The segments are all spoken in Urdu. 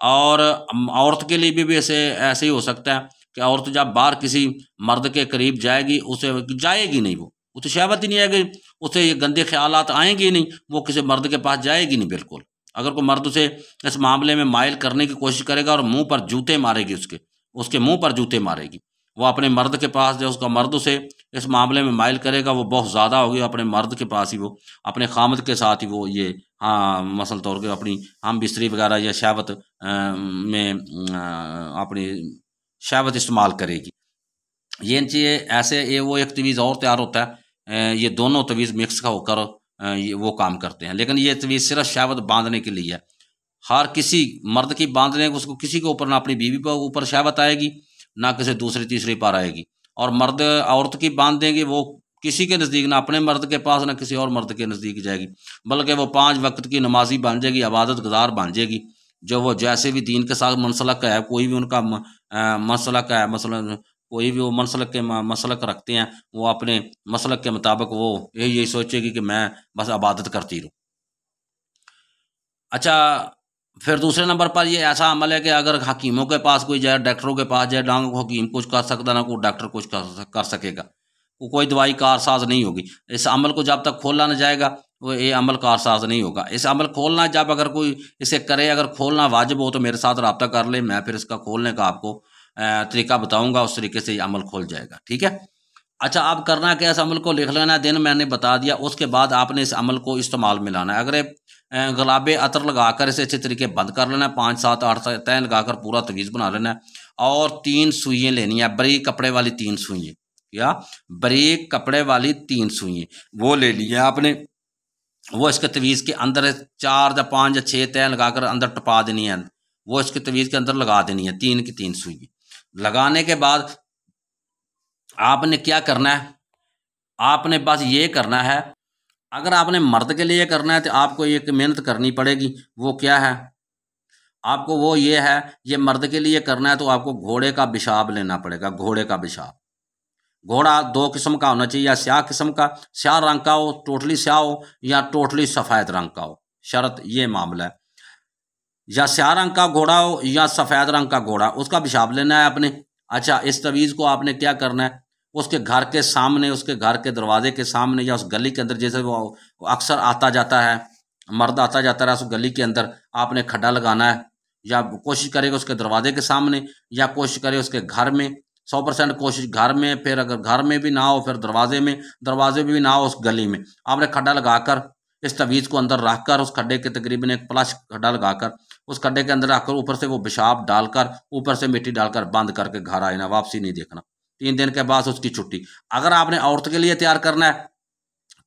اور عورت کے لیے بھی ایسے ہی ہو سکتا ہے کہ عورت جب باہر کسی مرد کے قریب جائے گی، اسے جائے گی نہیں، وہ تو شہوت ہی نہیں آئے گی، اسے یہ گندے خیالات آئیں گے ہی نہیں، وہ کسی مرد کے پاس جائے گی نہیں بالکل۔ اگر کوئی مرد اسے اس معاملے میں مائل کرنے کی کوشش کرے گا اور منہ پر جوتے مارے گی، اس کے منہ پر جوتے مارے گی، وہ اپنے مرد کے پاس جو اس کا مرد اسے اس معاملے میں مائل کرے گا وہ بہت زیادہ ہوگی، اپنے مرد کے پاس ہی وہ اپنے خامد کے ساتھ ہی وہ یہ مثلا طور پہ اپنی ہم بستری وغیرہ یا شہوت میں اپنی شہوت استعمال کرے گی۔ یہ چیزیں ایسے یہ وہ ایک تویز اور تیار ہوتا ہے، یہ دونوں تویز مکس ہو کر وہ کام کرتے ہیں، لیکن یہ تویز صرف شہوت باندھنے کے لیے ہے۔ ہر کسی مرد کی باندھنے اس کو کسی کے اوپر نہ اپنی بیوی پر اوپر شہوت آئے گی، نہ کسی دوسری تیسری پر آئے گی، اور مرد عورت کی باندھ دیں گے وہ کسی کے نزدیک، نہ اپنے مرد کے پاس نہ کسی اور مرد کے نزدیک جائے گی، بلکہ وہ 5 وقت کی نمازی بن جائے گی، عبادت گزار بن جائے گی، جو وہ جیسے بھی دین کے ساتھ منسلک ہے، کوئی بھی ان کا مسلک ہے، مثلا کوئی بھی وہ منسلک کے مسلک رکھتے ہیں، وہ اپنے مسلک کے مطابق وہ یہی سوچے گی کہ میں بس عبادت کرتی رہوں۔ اچھا، پھر دوسرے نمبر پر یہ ایسا عمل ہے کہ اگر حکیموں کے پاس کوئی جائے، ڈاکٹروں کے پاس جائے، نہ حکیم کچھ کر سکتا، نہ کوئی ڈاکٹر کچھ کر سکے گا، کوئی دوائی کارساز نہیں ہوگی۔ اس عمل کو جب تک کھولا نہ جائے گا وہ یہ عمل کارساز نہیں ہوگا۔ اس عمل کھولنا جب اگر کوئی اسے کرے، اگر کھولنا واجب ہو تو میرے ساتھ رابطہ کر لے، میں پھر اس کا کھولنے کا آپ کو طریقہ بتاؤں گا، اس طریقے سے یہ عمل کھول جائے گا، ٹھیک ہے۔ اچھا، اب کرنا کہ اس عمل کو لکھ لینا ہے، دن میں نے بتا دیا، اس کے بعد آپ نے اس عمل کو استعمال میں لانا ہے۔ اگر گلاب عطر لگا کر اسے اچھے طریقے بند کر لینا ہے، 5 7 8 تین لگا کر پورا تویز بنا لینا ہے، اور 3 سوئیاں لینی ہیں، بریک کپڑے والی 3 سوئیاں، یا بریک کپڑے والی 3 سوئیاں وہ لے لی ہیں آپ نے، وہ اس کے تویز کے اندر 4 یا 5 یا 6 تین لگا کر اندر ٹپا دینی ہے، وہ اس کے تویز کے اندر لگا دینی ہے، 3 کی 3 سوئیاں لگانے کے بعد آپ نے کیا کرنا ہے؟ آپ نے بس یہ کرنا ہے، اگر آپ نے مرد کے لیے کرنا ہے تو آپ کو ایک محنت کرنی پڑے گی، وہ کیا ہے؟ آپ کو وہ یہ ہے، یہ مرد کے لیے کرنا ہے تو آپ کو گھوڑے کا پیشاب لینا پڑے گا، گھوڑے کا پیشاب۔ گھوڑا 2 قسم کا ہونا چاہیے، یا سیاہ قسم کا، سیاہ رنگ کا ہو، ٹوٹلی سیاہ ہو، یا ٹوٹلی سفید رنگ کا ہو، شرط یہ معاملہ ہے، یا سیاہ رنگ کا گھوڑا ہو یا سفید رنگ کا گھوڑا، اس کا پیشاب لینا ہے آپ نے۔ اچھا، اس تویز کو آپ نے کیا کرنا ہے؟ اس کے گھر کے سامنے، اس کے گھر کے دروازے کے سامنے، یا اس گلی کے اندر، جیسے وہ اکثر آتا جاتا ہے، مرد آتا جاتا ہے، اس گلی کے اندر آپ نے کھڈا لگانا ہے، یا کوشش کرے گا اس کے دروازے کے سامنے، یا کوشش کرے اس کے گھر میں، 100% کوشش گھر میں، پھر اگر گھر میں بھی نہ ہو پھر دروازے میں بھی نہ ہو، اس گلی میں آپ نے کھڈا لگا کر اس تویز کو اندر رکھ کر، اس کھڈے کے تقریباً 1 پلش کھڈا لگا کر اس کھڈے کے اندر رکھ کر اوپر سے وہ پیشاب ڈال کر، اوپر سے مٹی ڈال کر بند کر کے گھر آئے نا، واپسی نہیں دیکھنا، 3 دن کے بعد اس کی چھٹی۔ اگر آپ نے عورت کے لیے تیار کرنا ہے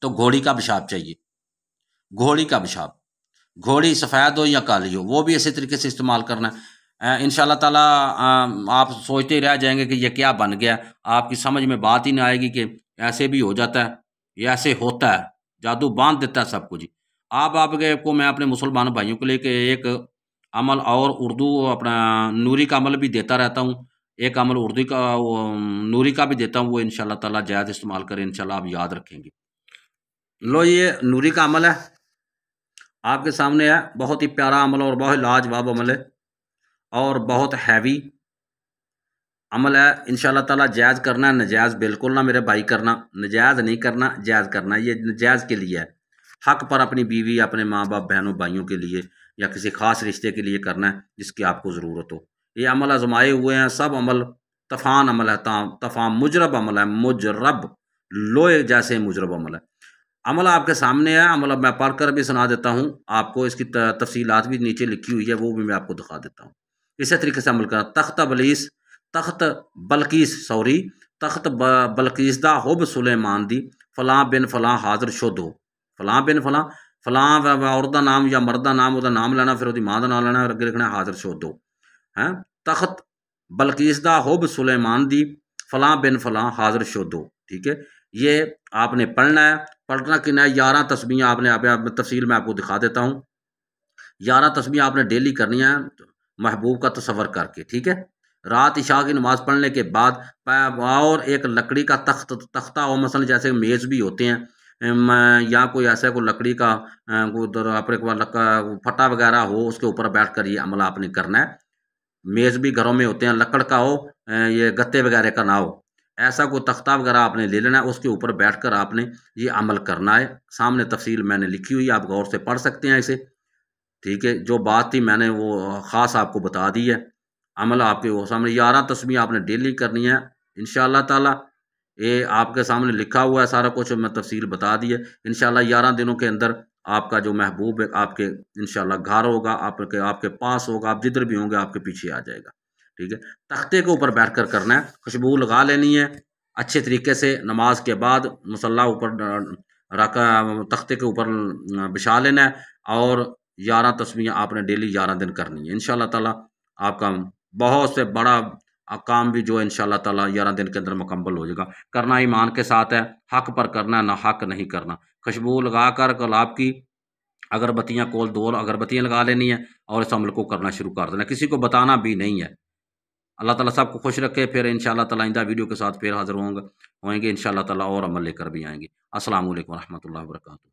تو گھوڑی کا پیشاب چاہیے، گھوڑی کا پیشاب، گھوڑی سفید ہو یا کالی ہو، وہ بھی اسی طریقے سے استعمال کرنا ہے۔ انشاءاللہ تعالیٰ آپ سوچتے ہی رہ جائیں گے کہ یہ کیا بن گیا، آپ کی سمجھ میں بات ہی نہیں آئے گی کہ ایسے بھی ہو جاتا ہے، یہ ایسے ہوتا ہے، جادو باندھ دیتا ہے سب کچھ۔ آپ کو میں اپنے مسلمان بھائیوں کے لیے کہ ایک عمل اور اردو اپنا نوری کا عمل بھی دیتا رہتا ہوں، ایک عمل اردو کا نوری کا بھی دیتا ہوں، وہ انشاءاللہ تعالیٰ جائز استعمال کریں، انشاءاللہ آپ یاد رکھیں گے۔ لو، یہ نوری کا عمل ہے، آپ کے سامنے ہے، بہت ہی پیارا عمل اور بہت لاجواب عمل ہے، اور بہت ہیوی عمل ہے۔ انشاءاللہ تعالیٰ جائز کرنا ہے، نجائز بالکل نہ میرے بھائی کرنا، نجائز نہیں کرنا، جائز کرنا، یہ نجائز کے لیے ہے، حق پر اپنی بیوی، اپنے ماں باپ، بہنوں بھائیوں کے لیے، یا کسی خاص رشتے کے لیے کرنا ہے جس کی آپ کو ضرورت ہو۔ یہ عمل آزمائے ہوئے ہیں، سب عمل طوفان عمل ہے، طوفان مجرب عمل ہے، مجرب، لوہے جیسے مجرب عمل ہے۔ عمل آپ کے سامنے ہے، عمل میں پڑھ کر بھی سنا دیتا ہوں آپ کو، اس کی تفصیلات بھی نیچے لکھی ہوئی ہے، وہ بھی میں آپ کو دکھا دیتا ہوں۔ اسی طریقے سے عمل کرنا، تخت بلقیس دا حب سلیمان دی، فلاں بن فلاں حاضر شد ہو، فلاں بن فلاں، فلاں عورت دا نام یا مرد دا نام، وہ نام لینا، پھر وہ ماں دا نام لینا، اور اگے لکھنا حاضر شد ہو، تخت بلقیس دا حب سلیمان دی، فلاں بن فلاں حاضر شد ہو، ٹھیک ہے۔ یہ آپ نے پڑھنا ہے، پڑھنا کنا ہے، 11 تسبیحیں آپ نے تفصیل میں آپ کو دکھا دیتا ہوں، 11 تسبیحیں آپ نے ڈیلی کرنی ہے محبوب کا تصور کر کے، ٹھیک ہے۔ رات عشاء کی نماز پڑھنے کے بعد اور ایک لکڑی کا تختہ ہو، مثلا جیسے میز بھی ہوتے ہیں، یا کوئی ایسا کوئی لکڑی کا ادھر اپنے پھٹا وغیرہ ہو، اس کے اوپر بیٹھ کر یہ عمل آپ نے کرنا ہے۔ میز بھی گھروں میں ہوتے ہیں، لکڑ کا ہو، یہ گتے وغیرہ کا نہ ہو، ایسا کوئی تختہ وغیرہ آپ نے لے لینا ہے، اس کے اوپر بیٹھ کر آپ نے یہ عمل کرنا ہے۔ سامنے تفصیل میں نے لکھی ہوئی ہے، آپ غور سے پڑھ سکتے ہیں اسے، ٹھیک ہے۔ جو بات تھی میں نے وہ خاص آپ کو بتا دی ہے۔ عمل آپ کے وہ سامنے 11 تسبیح آپ نے ڈیلی کرنی ہے انشاءاللہ تعالی۔ یہ آپ کے سامنے لکھا ہوا ہے سارا کچھ، میں تفصیل بتا دی ہے۔ انشاءاللہ 11 دنوں کے اندر آپ کا جو محبوب ہے آپ کے انشاءاللہ گھر ہوگا، آپ کے پاس ہوگا، آپ جدھر بھی ہوں گے آپ کے پیچھے آ جائے گا، ٹھیک ہے۔ تختے کے اوپر بیٹھ کر کرنا ہے، خوشبو لگا لینی ہے اچھے طریقے سے، نماز کے بعد مصلی اوپر رکھا تختے کے اوپر بچھا لینا ہے، اور 11 تسبیح آپ نے ڈیلی 11 دن کرنی ہے انشاءاللہ تعالی۔ آپ کا بہت سے بڑا کام بھی جو انشاءاللہ تعالی 11 دن کے اندر مکمل ہو جائے گا۔ کرنا ایمان کے ساتھ ہے، حق پر کرنا ہے، نہ حق نہیں کرنا۔ خوشبو لگا کر گلاب کی اگربتیاں کول 2 اگربتیاں لگا لینی ہے، اور اس عمل کو کرنا شروع کر دینا، کسی کو بتانا بھی نہیں ہے۔ اللہ تعالیٰ سب کو خوش رکھے۔ پھر انشاءاللہ تعالیٰ آئندہ ویڈیو کے ساتھ پھر حاضر ہوئیں گے انشاءاللہ تعالیٰ، اور عمل لے کر بھی آئیں گے۔ السلام علیکم ورحمۃ اللہ وبرکاتہ۔